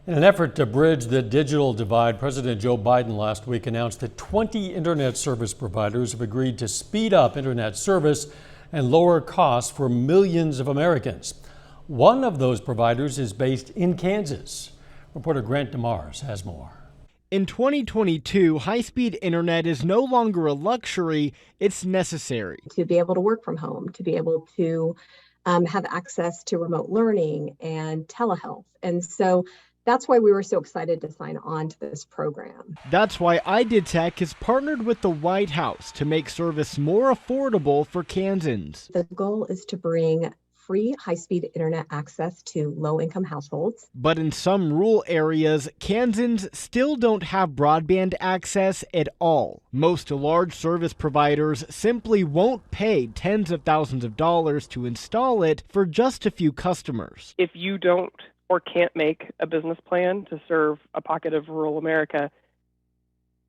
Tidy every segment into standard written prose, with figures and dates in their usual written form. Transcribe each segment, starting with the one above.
In an effort to bridge the digital divide, President Joe Biden last week announced that 20 internet service providers have agreed to speed up internet service and lower costs for millions of Americans. One of those providers is based in Kansas. Reporter Grant DeMars has more. In 2022, high-speed internet is no longer a luxury, it's necessary. To be able to work from home, to be able to have access to remote learning and telehealth. And so that's why we were so excited to sign on to this program. That's why IDTech has partnered with the White House to make service more affordable for Kansans. The goal is to bring free high-speed internet access to low-income households. But in some rural areas, Kansans still don't have broadband access at all. Most large service providers simply won't pay tens of thousands of dollars to install it for just a few customers. If you don't or can't make a business plan to serve a pocket of rural America,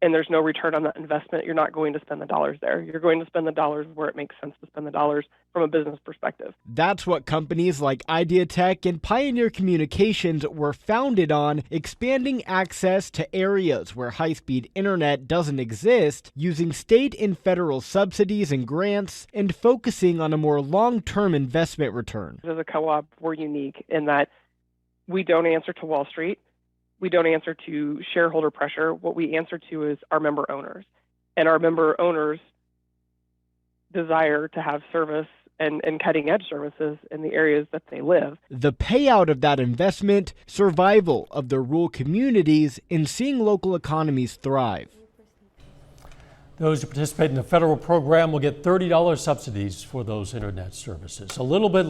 and there's no return on that investment, you're not going to spend the dollars there. You're going to spend the dollars where it makes sense to spend the dollars from a business perspective. That's what companies like IdeaTech and Pioneer Communications were founded on, expanding access to areas where high-speed internet doesn't exist, using state and federal subsidies and grants, and focusing on a more long-term investment return. As a co-op, we're unique in that we don't answer to Wall Street. We don't answer to shareholder pressure. What we answer to is our member owners. And our member owners desire to have service and cutting edge services in the areas that they live. The payout of that investment, survival of the rural communities, and seeing local economies thrive. Those who participate in the federal program will get $30 subsidies for those internet services. A little bit